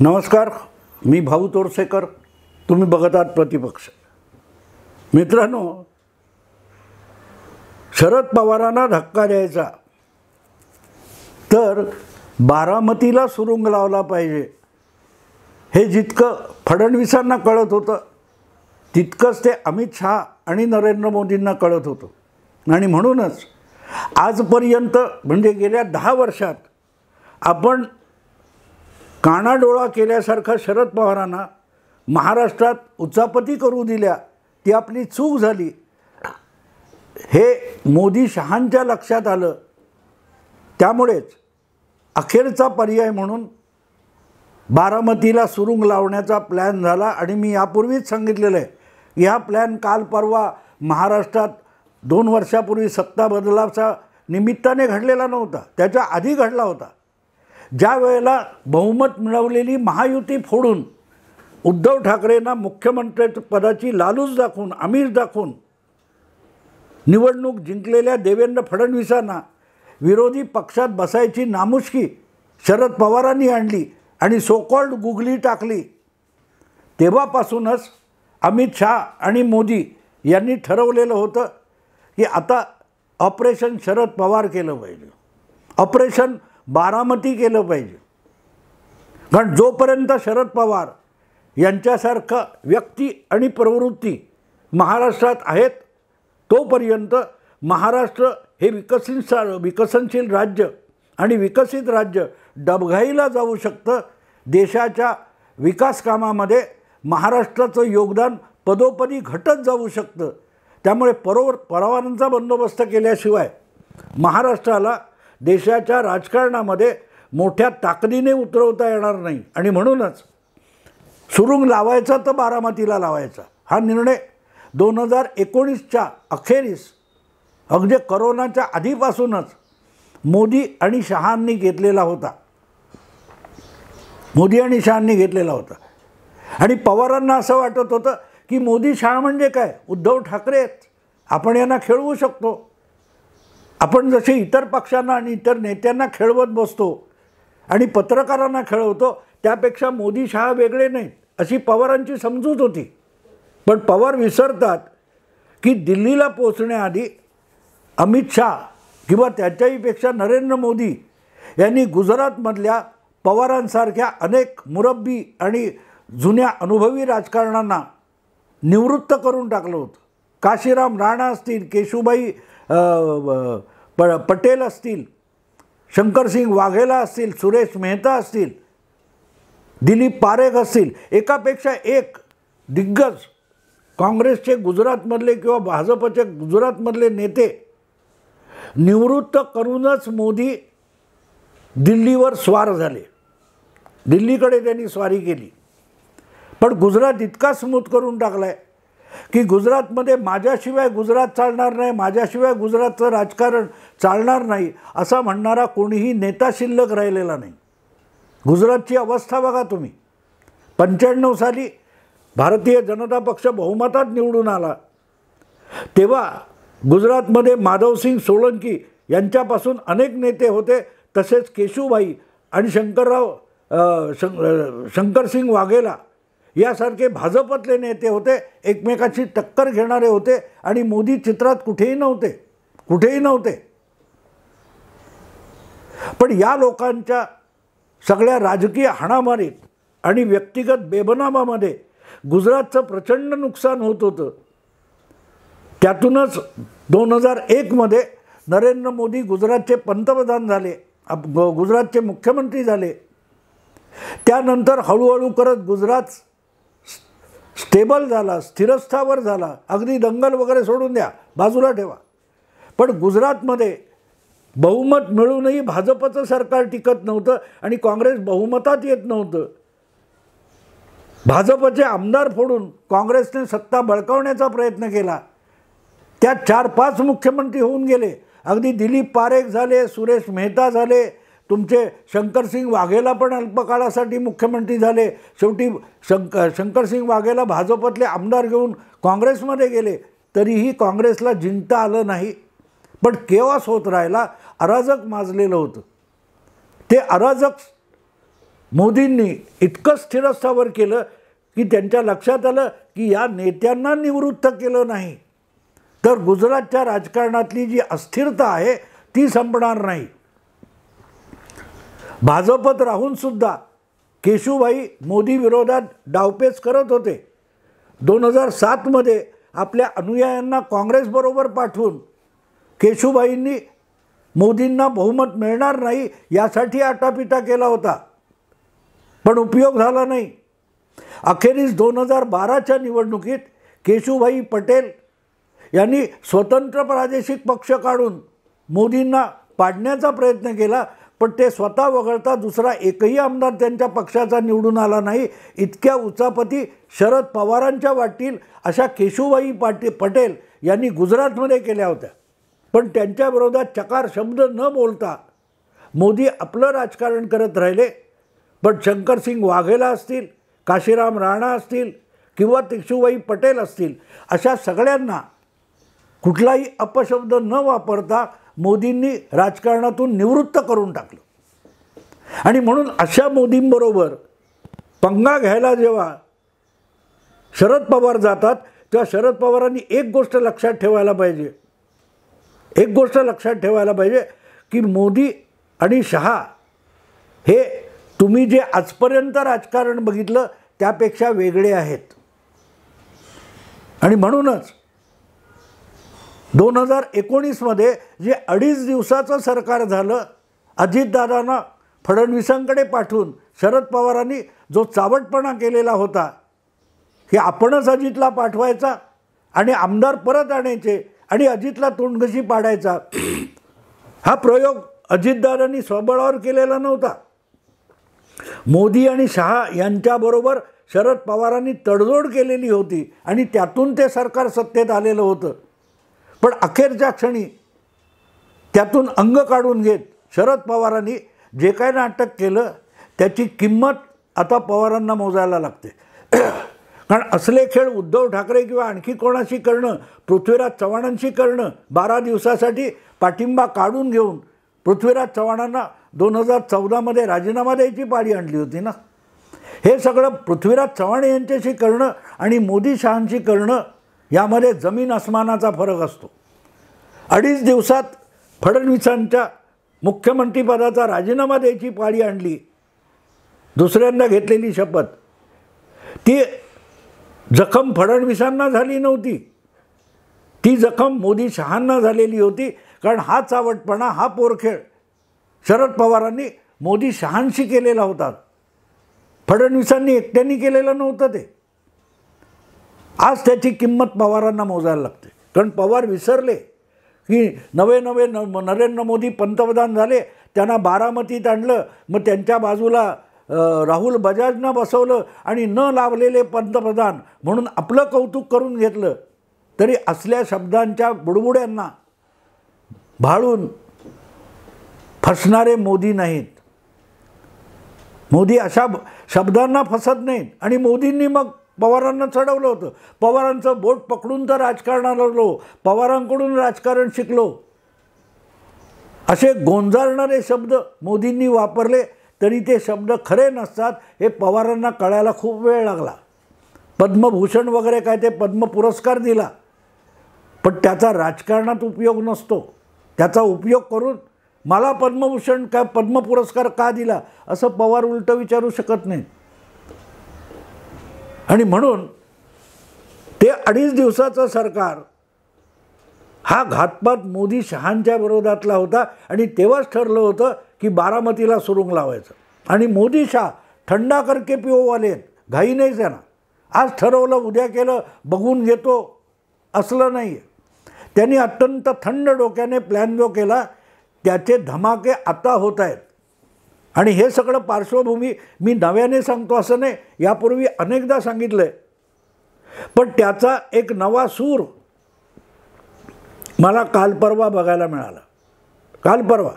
नमस्कार, मी भाऊ तोरसेकर. तुम्ही बघत आहात प्रतिपक्ष. मित्रांनो, शरद पवारांना धक्का द्यायचा तर बारामतीला सुरुंग लावला पाहिजे हे जितकं फडणवीसांना कळत होतं तितकंच ते अमित शहा आणि नरेंद्र मोदींना कळत होतं. आणि म्हणूनच आजपर्यंत म्हणजे गेल्या 10 वर्षात आपण कानाडोळा केल्यासारखं शरद पवारांना महाराष्ट्रात उचापती करू दिल्या. ती आपली चूक झाली हे मोदी शहांच्या लक्षात आलं. त्यामुळेच अखेरचा पर्याय म्हणून बारामतीला सुरुंग लावण्याचा प्लॅन झाला. आणि मी यापूर्वीच सांगितलेलं आहे, ह्या प्लॅन काल परवा महाराष्ट्रात 2 वर्षापूर्वी सत्ता बदलाच्या निमित्ताने घडलेला नव्हता, त्याच्या आधी घडला होता. ज्या वेळेला बहुमत मिळवलेली महायुती फोडून उद्धव ठाकरेंना मुख्यमंत्रीपदाची लालूच दाखवून, आमिष दाखवून निवडणूक जिंकलेल्या देवेंद्र फडणवीसांना विरोधी पक्षात बसायची नामुष्की शरद पवारांनी आणली आणि सोकॉल्ड गुगली टाकली. तेव्हापासूनच अमित शहा आणि मोदी यांनी ठरवलेलं होतं की आता ऑपरेशन शरद पवार केलं पाहिजे, ऑपरेशन बारामती केलं पाहिजे. कारण जोपर्यंत शरद पवार यांच्यासारखं व्यक्ती आणि प्रवृत्ती महाराष्ट्रात आहेत तोपर्यंत महाराष्ट्र हे विकसनशील राज्य आणि विकसित राज्य डबघाईला जाऊ शकतं. देशाच्या विकास कामामध्ये महाराष्ट्राचं योगदान पदोपदी घटत जाऊ शकतं. त्यामुळे परवानांचा बंदोबस्त केल्याशिवाय महाराष्ट्राला देशाच्या राजकारणामध्ये मोठ्या ताकदीने उतरवता येणार नाही. आणि म्हणूनच सुरुंग लावायचा तर बारामतीला लावायचा हा निर्णय 2019च्या अखेरीस अगदी करोनाच्या आधीपासूनच मोदी आणि शहांनी घेतलेला होता. आणि पवारांना असं वाटत होतं की मोदी शहा म्हणजे काय, उद्धव ठाकरे आहेत, आपण यांना खेळवू शकतो. आपण जसे इतर पक्षांना आणि इतर नेत्यांना खेळवत बसतो आणि पत्रकारांना खेळवतो त्यापेक्षा मोदी शहा वेगळे नाहीत अशी पवारांची समजूत होती. पण पवार विसरतात की दिल्लीला पोचण्याआधी अमित शहा किंवा त्याच्याहीपेक्षा नरेंद्र मोदी यांनी गुजरातमधल्या पवारांसारख्या अनेक मुरब्बी आणि जुन्या अनुभवी राजकारण्यांना निवृत्त करून टाकलं होतं. काशीराम राणा असतील, केशुभाई पटेल असतील, शंकरसिंग वाघेला असतील, सुरेश मेहता असतील, दिलीप पारेख असतील, एकापेक्षा एक दिग्गज काँग्रेसचे गुजरातमधले किंवा भाजपचे गुजरातमधले नेते निवृत्त करूनच मोदी दिल्लीवर स्वार झाले. दिल्लीकडे त्यांनी स्वारी केली. पण गुजरात इतका स्मूथ करून टाकला आहे की गुजरातमध्ये माझ्याशिवाय गुजरात चालणार नाही, माझ्याशिवाय गुजरातचं राजकारण चालणार नाही असा म्हणणारा कोणीही नेता शिल्लक राहिलेला नाही. गुजरातची अवस्था बघा तुम्ही. 95 साली भारतीय जनता पक्ष बहुमतात निवडून आला तेव्हा गुजरातमध्ये माधवसिंग सोलंकी यांच्यापासून अनेक नेते होते. तसेच केशुभाई आणि शंकरसिंग वाघेला यासारखे भाजपतले नेते होते, एकमेकाची टक्कर घेणारे होते. आणि मोदी चित्रात कुठेही नव्हते. पण या लोकांच्या सगळ्या राजकीय हाणामारीत आणि व्यक्तिगत बेबनामामध्ये गुजरातचं प्रचंड नुकसान होत होतं. त्यातूनच 2001मध्ये नरेंद्र मोदी गुजरातचे पंतप्रधान झाले, गुजरातचे मुख्यमंत्री झाले. त्यानंतर हळूहळू करत गुजरात स्टेबल झाला, स्थिरस्थावर झाला. अगदी दंगल वगैरे सोडून द्या, बाजूला ठेवा. पण गुजरातमध्ये बहुमत मिळूनही भाजपचं सरकार टिकत नव्हतं आणि काँग्रेस बहुमतात येत नव्हतं. भाजपचे आमदार फोडून काँग्रेसने सत्ता बळकावण्याचा प्रयत्न केला. त्यात 4-5 मुख्यमंत्री होऊन गेले. अगदी दिलीप पारेख झाले, सुरेश मेहता झाले, तुमचे शंकरसिंग वाघेला पण अल्पकाळासाठी मुख्यमंत्री झाले. शेवटी शंकरसिंग वाघेला भाजपतले आमदार घेऊन काँग्रेसमध्ये गेले. तरीही काँग्रेसला जिंकता आलं नाही. पण केओस होत राहिला, अराजक माजलेलं होतं. ते अराजक मोदींनी इतकं स्थिरस्थावर केलं की त्यांच्या लक्षात आलं की या नेत्यांना निवृत्त केलं नाही तर गुजरातच्या राजकारणातली जी अस्थिरता आहे ती संपणार नाही. भाजपत राहूनसुद्धा केशुभाई मोदी विरोधात डावपेच करत होते. 2007मध्ये आपल्या अनुयायांना काँग्रेसबरोबर पाठवून केशुभाईंनी मोदींना बहुमत मिळणार नाही यासाठी आटापिटा केला होता, पण उपयोग झाला नाही. अखेरीस 2012च्या निवडणुकीत केशुभाई पटेल यांनी स्वतंत्र प्रादेशिक पक्ष काढून मोदींना पाडण्याचा प्रयत्न केला, पण ते स्वतः वगळता दुसरा एकही आमदार त्यांच्या पक्षाचा निवडून आला नाही. इतक्या उचापती शरद पवारांच्या वाटतील अशा केशुभाई पटेल यांनी गुजरातमध्ये केल्या होत्या, पण त्यांच्या विरोधात चकार शब्द न बोलता मोदी आपलं राजकारण करत राहिले. पण शंकरसिंग वाघेला असतील, काशीराम राणा असतील किंवा केशुभाई पटेल असतील, अशा सगळ्यांना कुठलाही अपशब्द न वापरता मोदींनी राजकारणातून निवृत्त करून टाकलं. आणि म्हणून अशा मोदींबरोबर पंगा घ्यायला जेव्हा शरद पवार जातात तेव्हा शरद पवारांनी एक गोष्ट लक्षात ठेवायला पाहिजे, की मोदी आणि शहा हे तुम्ही जे आजपर्यंत राजकारण बघितलं त्यापेक्षा वेगळे आहेत. आणि म्हणूनच 2019मध्ये जे 2.5 दिवसाचं सरकार झालं, अजितदादांना फडणवीसांकडे पाठवून शरद पवारांनी जो चावटपणा केलेला होता, हे आपणच अजितला पाठवायचा आणि आमदार परत आणायचे आणि अजितला तोंडघशी पाडायचा, हा प्रयोग अजितदादांनी स्वबळावर केलेला नव्हता. मोदी आणि शहा यांच्याबरोबर शरद पवारांनी तडजोड केलेली होती आणि त्यातून ते सरकार सत्तेत आलेलं होतं. पण अखेरच्या क्षणी त्यातून अंग काढून घेत शरद पवारांनी जे काय नाटक केलं त्याची किंमत आता पवारांना मोजायला लागते. कारण असले खेळ उद्धव ठाकरे किंवा आणखी कोणाशी करणं, पृथ्वीराज चव्हाणांशी करणं, 12 दिवसासाठी पाठिंबा काढून घेऊन पृथ्वीराज चव्हाणांना 2014मध्ये राजीनामा द्यायची पाळी आणली होती ना. हे सगळं पृथ्वीराज चव्हाण यांच्याशी करणं आणि मोदी शहांशी करणं यामध्ये जमीन आसमानाचा फरक असतो. 2.5 दिवसात फडणवीसांच्या मुख्यमंत्रीपदाचा राजीनामा द्यायची पाळी आणली. दुसऱ्यांदा घेतलेली शपथ ती जखम फडणवीसांना झाली नव्हती, ती जखम मोदी शहांना झालेली होती. कारण हा चावटपणा, हा पोरखेळ शरद पवारांनी मोदी शहांशी केलेला होता, फडणवीसांनी एकट्याने केलेलं नव्हतं ते. आज त्याची किंमत पवारांना मोजायला लागते. कारण पवार विसरले की नवे नरेंद्र मोदी पंतप्रधान झाले, त्यांना बारामतीत आणलं, मग त्यांच्या बाजूला राहुल बजाजनं बसवलं आणि न लावलेले पंतप्रधान म्हणून आपलं कौतुक करून घेतलं. तरी असल्या शब्दांच्या बुडबुड्यांना भाळून फसणारे मोदी नाहीत. मोदी अशा शब्दांना फसत नाहीत. आणि मोदींनी मग पवारांना चढवलं होतं. पवारांचं बोट पकडून तर राजकारणाला लागलो, पवारांकडून राजकारण शिकलो, असे गोंजारणारे शब्द मोदींनी वापरले. तरी ते शब्द खरे नसतात हे पवारांना कळायला खूप वेळ लागला. पद्मभूषण वगैरे काय ते पद्म पुरस्कार दिला, पण त्याचा राजकारणात उपयोग नसतो. त्याचा उपयोग करून मला पद्मभूषण काय पद्म पुरस्कार का दिला असं पवार उलटं विचारू शकत नाही. आणि म्हणून ते 2.5 दिवसाचं सरकार हा घातपात मोदी शहांच्या विरोधातला होता. आणि तेव्हाच ठरलं होतं की बारामतीला सुरुंग लावायचं. आणि मोदी शहा थंडा करके पिओवाले, घाई नाही त्यांना. आज ठरवलं उद्या केलं, बघून घेतो असलं नाही. त्यांनी अत्यंत थंड डोक्याने प्लॅन जो केला त्याचे धमाके आता होत आहेत. आणि हे सगळं पार्श्वभूमी मी नव्याने सांगतो असं नाही, यापूर्वी अनेकदा सांगितलं आहे. पण त्याचा एक नवा सूर मला काल परवा बघायला मिळाला. काल परवा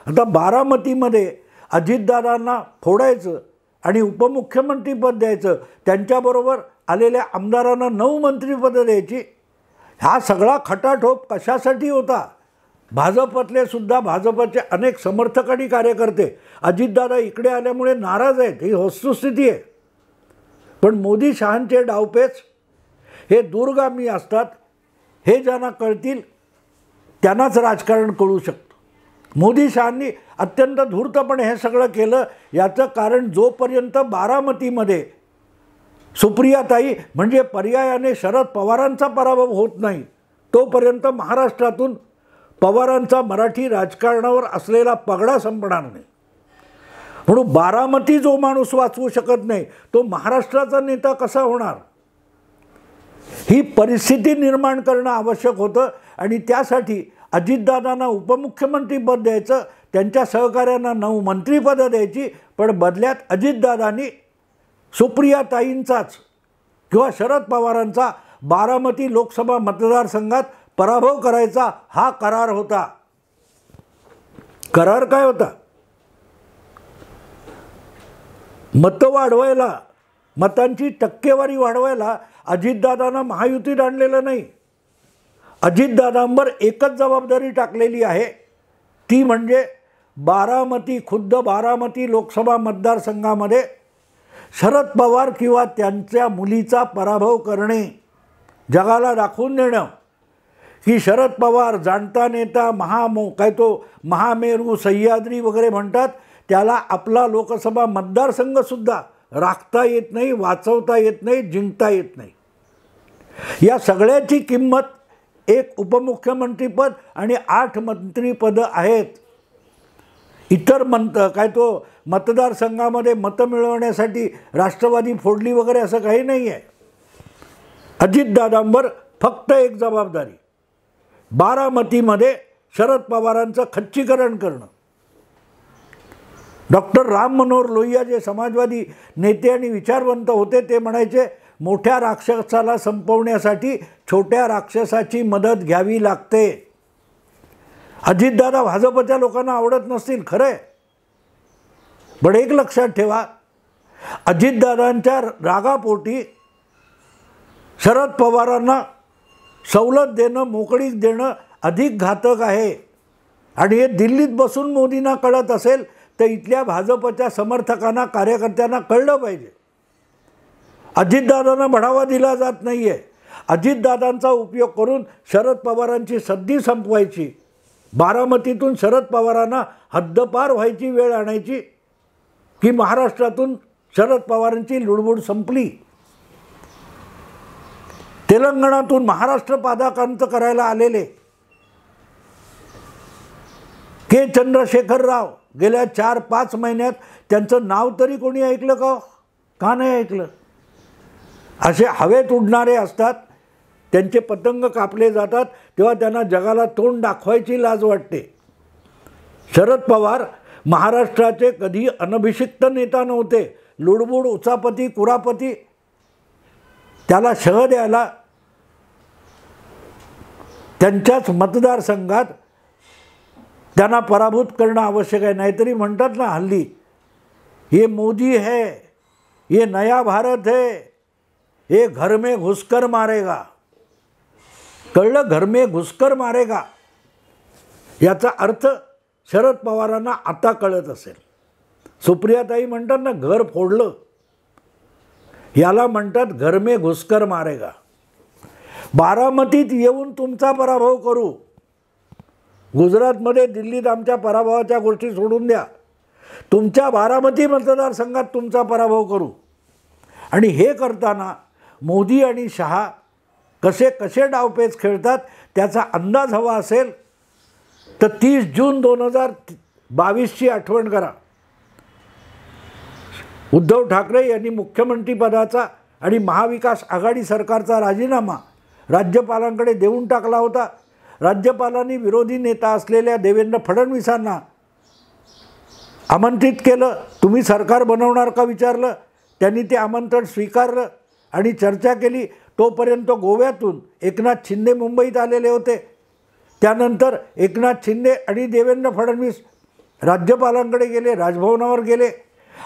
आता बारामतीमध्ये अजितदादांना फोडायचं आणि उपमुख्यमंत्रीपद द्यायचं, त्यांच्याबरोबर आलेल्या आमदारांना 9 मंत्रिपदं द्यायची, हा सगळा खटाटोप कशासाठी होता? भाजपतले सुद्धा, भाजपचे अनेक समर्थक आणि कार्यकर्ते अजितदादा इकडे आल्यामुळे नाराज आहेत, ही वस्तुस्थिती आहे. पण मोदी शहांचे डावपेच हे दूरगामी असतात. हे ज्यांना कळतील त्यांनाच राजकारण कळू शकतं. मोदी शहांनी अत्यंत धूर्तपणे हे सगळं केलं. याचं कारण जोपर्यंत बारामतीमध्ये सुप्रियाताई म्हणजे पर्यायाने शरद पवारांचा पराभव होत नाही तोपर्यंत महाराष्ट्रातून पवारांचा मराठी राजकारणावर असलेला पगडा संपणार नाही. म्हणून बारामती जो माणूस वाचवू शकत नाही तो महाराष्ट्राचा नेता कसा होणार, ही परिस्थिती निर्माण करणं आवश्यक होतं. आणि त्यासाठी अजितदादांना उपमुख्यमंत्रीपद द्यायचं, त्यांच्या सहकाऱ्यांना 9 मंत्रिपदं द्यायची. पण बदल्यात अजितदादांनी सुप्रियाताईंचाच किंवा शरद पवारांचा बारामती लोकसभा मतदारसंघात पराभव करायचा हा करार होता. करार काय होता? मतं वाढवायला, मतांची टक्केवारी वाढवायला अजितदादांना महायुतीत आणलेलं नाही. अजितदादांवर एकच जबाबदारी टाकलेली आहे, ती म्हणजे बारामती, खुद्द बारामती लोकसभा मतदारसंघामध्ये शरद पवार किंवा त्यांच्या मुलीचा पराभव करणे, जगाला दाखवून देणं की शरद पवार जाणता नेता, महामेरू, सह्याद्री वगैरे म्हणतात, त्याला आपला लोकसभा मतदारसंघसुद्धा राखता येत नाही, वाचवता येत नाही, जिंकता येत नाही. या सगळ्याची किंमत एक उपमुख्यमंत्रीपद आणि 8 मंत्रिपदं आहेत. इतर मतदारसंघामध्ये मतं मिळवण्यासाठी राष्ट्रवादी फोडली वगैरे असं काही नाही आहे. अजितदादांवर फक्त एक जबाबदारी, बारामतीमध्ये शरद पवारांचं खच्चीकरण करणं. डॉक्टर राम मनोहर लोहिया जे समाजवादी नेते आणि विचारवंत होते ते म्हणायचे, मोठ्या राक्षसाला संपवण्यासाठी छोट्या राक्षसाची मदत घ्यावी लागते. अजितदादा भाजपच्या लोकांना आवडत नसतील, खरं आहे. पण एक लक्षात ठेवा, अजितदादांच्या रागापोटी शरद पवारांना सवलत देणं, मोकळीक देणं अधिक घातक आहे. आणि हे दिल्लीत बसून मोदींना कळत असेल तर इथल्या भाजपच्या समर्थकांना, कार्यकर्त्यांना कळलं पाहिजे. अजितदादांना बढावा दिला जात नाही आहे. अजितदादांचा उपयोग करून शरद पवारांची सद्दी संपवायची, बारामतीतून शरद पवारांना हद्दपार व्हायची वेळ आणायची की महाराष्ट्रातून शरद पवारांची लुडबुड संपली. तेलंगणातून महाराष्ट्र पादाक्रांत करायला आलेले के चंद्रशेखर राव गेल्या 4-5 महिन्यात त्यांचं नाव तरी कोणी ऐकलं का नाही ऐकलं? असे हवेत उडणारे असतात, त्यांचे पतंग कापले जातात तेव्हा त्यांना जगाला तोंड दाखवायची लाज वाटते. शरद पवार महाराष्ट्राचे कधी अनभिषिक्त नेता नव्हते. लुडबुड, उचापती, कुरापती, त्याला शह द्यायला त्यांच्याच मतदारसंघात त्यांना पराभूत करणं आवश्यक आहे. नाहीतरी म्हणतात ना हल्ली, ये मोदी है, ये नया भारत है, ये घर में घुसकर मारेगा. कळलं? घर में घुसकर मारेगा याचा अर्थ शरद पवारांना आता कळत असेल. सुप्रियाताई म्हणतात ना, घर फोडलं, याला म्हणतात घर में घुसकर मारेगा. बारामतीत येऊन तुमचा पराभव करू, गुजरातमध्ये, दिल्लीत आमच्या पराभवाच्या गोष्टी सोडून द्या, तुमच्या बारामती मतदारसंघात तुमचा पराभव करू. आणि हे करताना मोदी आणि शहा कसे कसे डावपेच खेळतात त्याचा अंदाज हवा असेल तर 30 जून 2022ची आठवण करा. उद्धव ठाकरे यांनी मुख्यमंत्रीपदाचा आणि महाविकास आघाडी सरकारचा राजीनामा राज्यपालांकडे देऊन टाकला होता. राज्यपालांनी विरोधी नेता असलेल्या देवेंद्र फडणवीसांना आमंत्रित केलं. तुम्ही सरकार बनवणार का विचारलं. त्यांनी ते आमंत्रण स्वीकारलं आणि चर्चा केली. तोपर्यंत गोव्यातून एकनाथ शिंदे मुंबईत आलेले होते. त्यानंतर एकनाथ शिंदे आणि देवेंद्र फडणवीस राज्यपालांकडे गेले, राजभवनावर गेले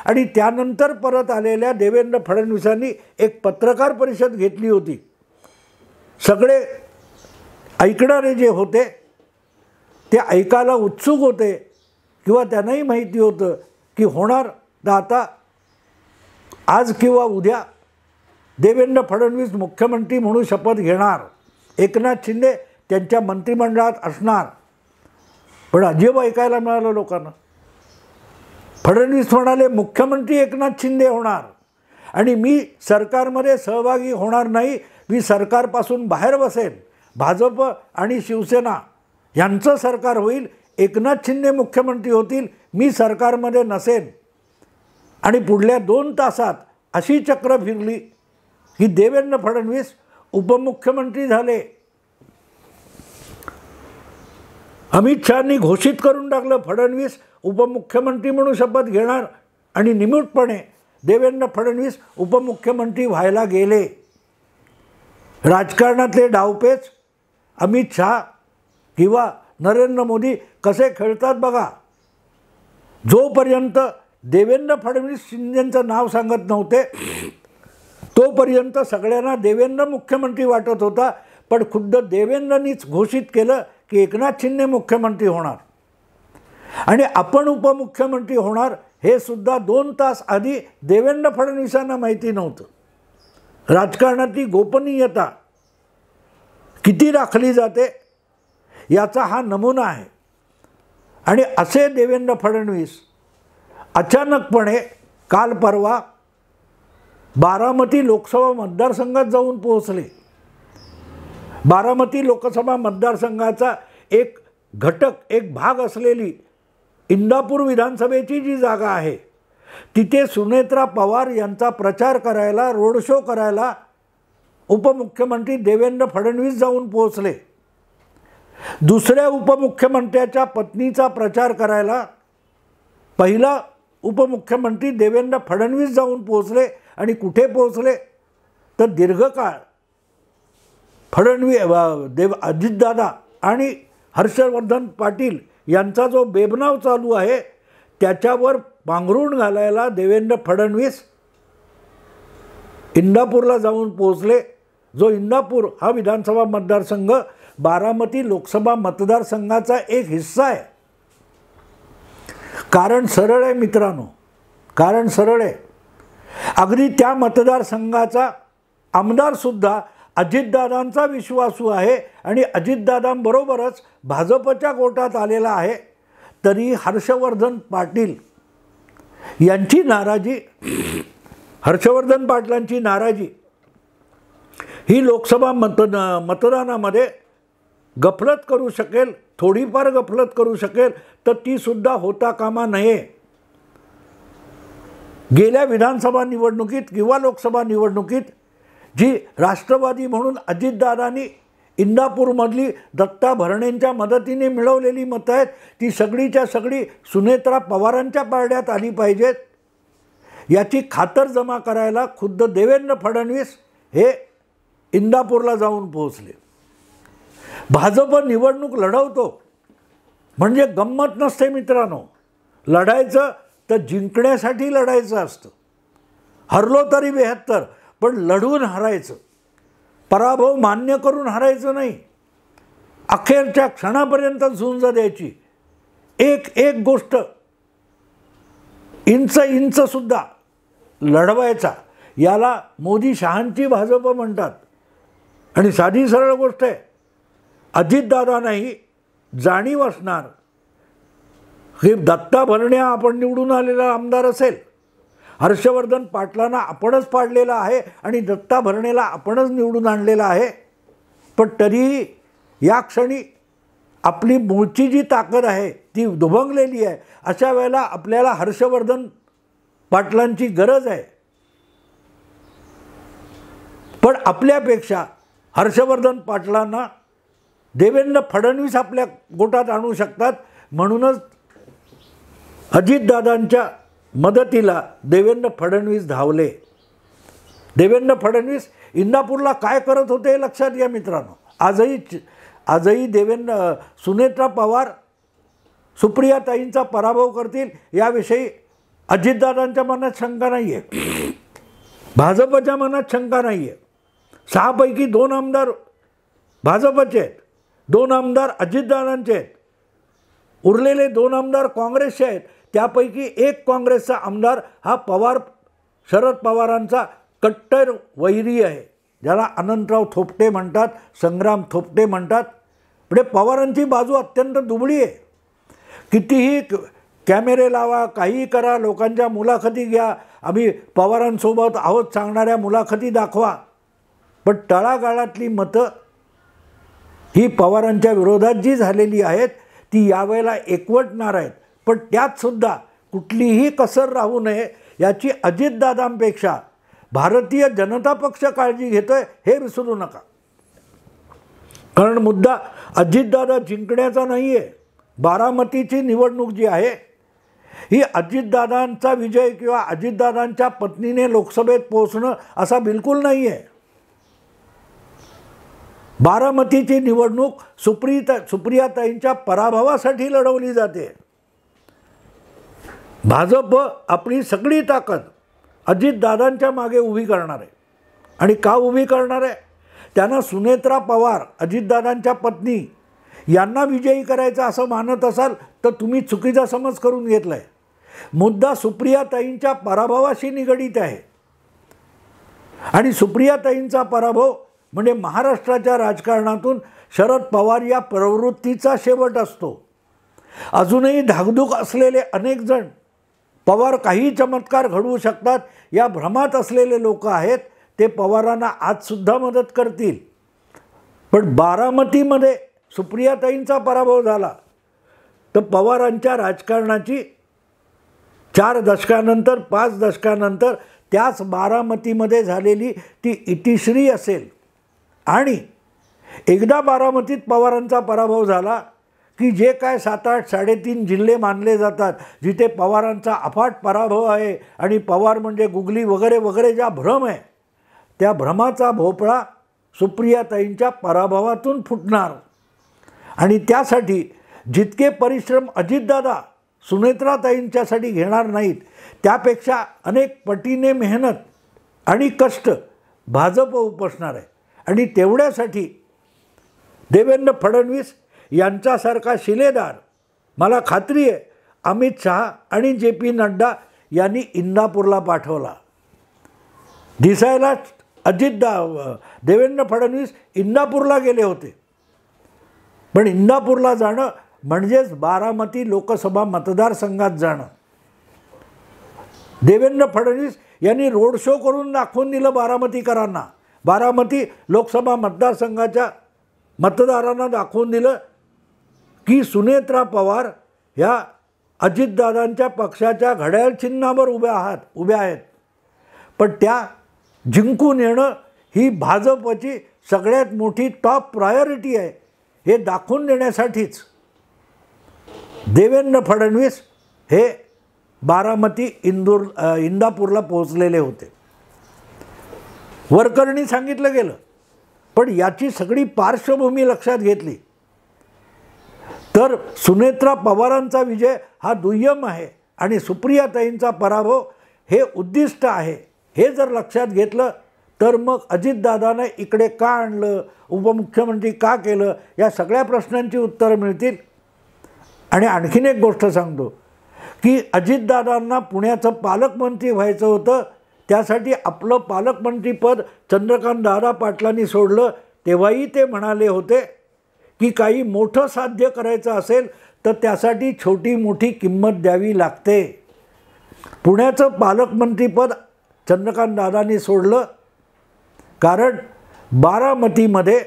आणि त्यानंतर परत आलेल्या देवेंद्र फडणवीसांनी एक पत्रकार परिषद घेतली होती. सगळे ऐकणारे जे होते ते ऐकायला उत्सुक होते किंवा त्यांनाही माहिती होतं की होणार तर आता आज किंवा उद्या देवेंद्र फडणवीस मुख्यमंत्री म्हणून शपथ घेणार, एकनाथ शिंदे त्यांच्या मंत्रिमंडळात असणार. पण अजिब ऐकायला मिळालं लोकांना. फडणवीस म्हणाले मुख्यमंत्री एकनाथ शिंदे होणार आणि मी सरकारमध्ये सहभागी होणार नाही, मी सरकारपासून बाहेर बसेन, भाजप आणि शिवसेना यांचं सरकार होईल, एकनाथ शिंदे मुख्यमंत्री होतील, मी सरकारमध्ये नसेन. आणि पुढल्या 2 तासात अशी चक्र फिरली की देवेंद्र फडणवीस उपमुख्यमंत्री झाले. अमित शहानी घोषित करून टाकलं फडणवीस उपमुख्यमंत्री म्हणून शपथ घेणार आणि निमूटपणे देवेंद्र फडणवीस उपमुख्यमंत्री व्हायला गेले. राजकारणातले डावपेच अमित शहा किंवा नरेंद्र मोदी कसे खेळतात बघा. जोपर्यंत देवेंद्र फडणवीस शिंदेंचं नाव सांगत नव्हते तोपर्यंत सगळ्यांना देवेंद्र मुख्यमंत्री वाटत होता. पण खुद्द देवेंद्रनीच घोषित केलं की एकनाथ शिंदे मुख्यमंत्री होणार आणि आपण उपमुख्यमंत्री होणार हे सुद्धा 2 तास आधी देवेंद्र फडणवीसांना माहिती नव्हतं. राजकारणातली गोपनीयता किती राखली जाते याचा हा नमुना आहे. आणि असे देवेंद्र फडणवीस अचानकपणे काल परवा बारामती लोकसभा मतदारसंघात जाऊन पोहोचले. बारामती लोकसभा मतदारसंघाचा एक घटक, एक भाग असलेली इंदापूर विधानसभेची जी जागा आहे तिथे सुनेत्रा पवार यांचा प्रचार करायला, रोड शो करायला उपमुख्यमंत्री देवेंद्र फडणवीस जाऊन पोहोचले. दुसऱ्या उपमुख्यमंत्र्याच्या पत्नीचा प्रचार करायला पहिला उपमुख्यमंत्री देवेंद्र फडणवीस जाऊन पोहोचले. आणि कुठे पोहोचले तर दीर्घकाळ अजितदादा आणि हर्षवर्धन पाटील यांचा जो बेबनाव चालू आहे त्याच्यावर पांघरूण घालायला देवेंद्र फडणवीस इंदापूरला जाऊन पोहोचले. जो इंदापूर हा विधानसभा मतदारसंघ बारामती लोकसभा मतदारसंघाचा एक हिस्सा आहे. कारण सरळ आहे मित्रांनो, कारण सरळ आहे. अगदी त्या मतदारसंघाचा आमदारसुद्धा अजितदादांचा विश्वासू आहे आणि अजितदादांबरोबरच भाजपच्या गोटात आलेला आहे. तरी हर्षवर्धन पाटील यांची नाराजी, हर्षवर्धन पाटलांची नाराजी ही लोकसभा मतदानामध्ये गफलत करू शकेल, थोडीफार गफलत करू शकेल, तर ती सुद्धा होता कामा नये. गेल्या विधानसभा निवडणुकीत किंवा लोकसभा निवडणुकीत जी राष्ट्रवादी म्हणून अजितदादांनी इंदापूरमधली दत्ता भरणेंच्या मदतीने मिळवलेली मतं आहेत ती सगळीच्या सगळी सुनेत्रा पवारांच्या पारड्यात आली पाहिजेत. याची खातरजमा करायला खुद्द देवेंद्र फडणवीस हे इंदापूरला जाऊन पोहोचले. भाजप निवडणूक लढवतो म्हणजे गंमत नसते मित्रांनो. लढायचं तर जिंकण्यासाठी लढायचं असतं. हरलो तरी 72, पण लढून हरायचं. पराभव मान्य करून हरायचं नाही. अखेरच्या क्षणापर्यंत झुंज द्यायची. एक गोष्ट इंचसुद्धा लढवायचा. याला मोदी शहांची भाजप म्हणतात. आणि साधी सरळ गोष्ट आहे, अजितदादांनाही जाणीव असणार हे दत्ता भरणे आपण निवडून आलेला आमदार असेल, हर्षवर्धन पाटलांना आपणच पाडलेला आहे आणि दत्ता भरणेला आपणच निवडून आणलेला आहे. पण तरीही या क्षणी आपली मूळची जी ताकद आहे ती दुभंगलेली आहे. अशा वेळेला आपल्याला हर्षवर्धन पाटलांची गरज आहे. पण आपल्यापेक्षा हर्षवर्धन पाटलांना देवेंद्र फडणवीस आपल्या गोटात आणू शकतात. म्हणूनच अजितदादांच्या मदतीला देवेंद्र फडणवीस धावले. देवेंद्र फडणवीस इंदापूरला काय करत होते हे लक्षात घ्या मित्रांनो. आजही सुनेत्रा पवार सुप्रियाताईंचा पराभव करतील याविषयी अजितदादांच्या मनात शंका नाही आहे, भाजपच्या मनात शंका नाही आहे. 6 पैकी 2 आमदार भाजपचे आहेत, 2 आमदार अजितदादांचे आहेत, उरलेले 2 आमदार काँग्रेसचे आहेत. त्यापैकी एक काँग्रेसचा आमदार हा शरद पवारांचा कट्टर वैरी आहे, ज्याला अनंतराव थोपटे म्हणतात, संग्राम थोपटे म्हणतात. पुढे पवारांची बाजू अत्यंत दुबळी आहे. कितीही कॅमेरे लावा, काहीही करा, लोकांच्या मुलाखती घ्या, आम्ही पवारांसोबत आहोत सांगणाऱ्या मुलाखती दाखवा, पण तळागाळातली मतं ही पवारांच्या विरोधात जी झालेली आहेत ती यावेळेला एकवटणार आहेत. पण त्यातसुद्धा कुठलीही कसर राहू नये याची अजितदादांपेक्षा भारतीय जनता पक्ष काळजी घेतोय, हे विसरू नका. कारण मुद्दा अजितदादा जिंकण्याचा नाही आहे. बारामतीची निवडणूक जी आहे ही अजितदादांचा विजय किंवा अजितदादांच्या पत्नीने लोकसभेत पोहोचणं असा बिलकुल नाही आहे. बारामतीची निवडणूक सुप्रियाताईंच्या पराभवासाठी लढवली जाते. भाजप आपली सगळी ताकद अजितदादांच्या मागे उभी करणार आहे. आणि का उभी करणार आहे? त्यांना सुनेत्रा पवार, अजितदादांच्या पत्नी, यांना विजयी करायचं असं मानत असाल तर तुम्ही चुकीचा समज करून घेतला आहे. मुद्दा सुप्रियाताईंच्या पराभवाशी निगडीत आहे. आणि सुप्रियाताईंचा पराभव म्हणजे महाराष्ट्राच्या राजकारणातून शरद पवार या प्रवृत्तीचा शेवट असतो. अजूनही धाकधूक असलेले अनेक जण पवार काही चमत्कार घडवू शकतात या भ्रमात असलेले लोक आहेत, ते पवारांना आजसुद्धा मदत करतील. पण बारामतीमध्ये सुप्रियाताईंचा पराभव झाला तर पवारांच्या राजकारणाची 4 दशकानंतर 5 दशकानंतर त्याच बारामतीमध्ये झालेली ती इतिश्री असेल. आणि एकदा बारामतीत पवारांचा पराभव झाला की जे काय 7-8 3.5 जिल्हे मानले जातात जिथे पवारांचा अफाट पराभव आहे आणि पवार म्हणजे गुगली वगैरे वगैरे ज्या भ्रम आहे, त्या भ्रमाचा भोपळा सुप्रियाताईंच्या पराभवातून फुटणार. आणि त्यासाठी जितके परिश्रम अजितदादा सुनेत्राताईंच्यासाठी घेणार नाहीत त्यापेक्षा अनेक पटीने मेहनत आणि कष्ट भाजप उपसणार आहे. आणि तेवढ्यासाठी देवेंद्र फडणवीस यांच्यासारखा शिलेदार, मला खात्री आहे अमित शहा आणि JP नड्डा यांनी इंदापूरला पाठवला. दिसायला देवेंद्र फडणवीस इंदापूरला गेले होते, पण इंदापूरला जाणं म्हणजेच बारामती लोकसभा मतदारसंघात जाणं. देवेंद्र फडणवीस यांनी रोड शो करून दाखवून दिलं बारामतीकरांना, बारामती लोकसभा मतदारसंघाच्या मतदारांना दाखवून दिलं की सुनेत्रा पवार ह्या अजितदादांच्या पक्षाच्या घड्याळ चिन्हावर उभ्या आहेत. पण त्या जिंकून येणं ही भाजपची सगळ्यात मोठी टॉप प्रायोरिटी आहे, हे दाखवून देण्यासाठीच देवेंद्र फडणवीस हे बारामती इंदापूरला पोहोचलेले होते. वरकरणी सांगितलं गेलं, पण याची सगळी पार्श्वभूमी लक्षात घेतली तर सुनेत्रा पवारांचा विजय हा दुय्यम आहे आणि सुप्रियाताईंचा पराभव हे उद्दिष्ट आहे. हे जर लक्षात घेतलं तर मग अजितदादाने इकडे का आणलं, उपमुख्यमंत्री का केलं, या सगळ्या प्रश्नांची उत्तरं मिळतील. आणि आणखीन एक गोष्ट सांगतो की अजितदादांना पुण्याचं पालकमंत्री व्हायचं होतं, त्यासाठी आपलं पालकमंत्रीपद चंद्रकांत दादा पाटलांनी सोडलं. तेव्हाही ते म्हणाले होते की काही मोठं साध्य करायचं असेल तर त्यासाठी छोटी मोठी किंमत द्यावी लागते. पुण्याचं पालकमंत्रीपद चंद्रकांत दादांनी सोडलं कारण बारामतीमध्ये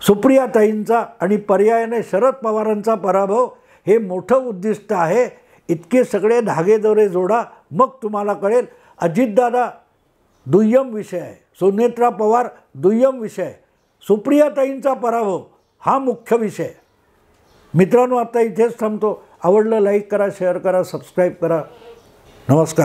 सुप्रियाताईंचा आणि पर्यायाने शरद पवारांचा पराभव हे मोठं उद्दिष्ट आहे. इतके सगळे धागेदोरे जोडा, मग तुम्हाला कळेल अजितदादा दुय्यम विषय आहे, सुनेत्रा पवार दुय्यम विषय, सुप्रियाताईंचा पराभव हा मुख्य विषय. मित्रांनो, आता इथेच थांबतो. आवडलं लाईक करा, शेअर करा, सबस्क्राईब करा. नमस्कार.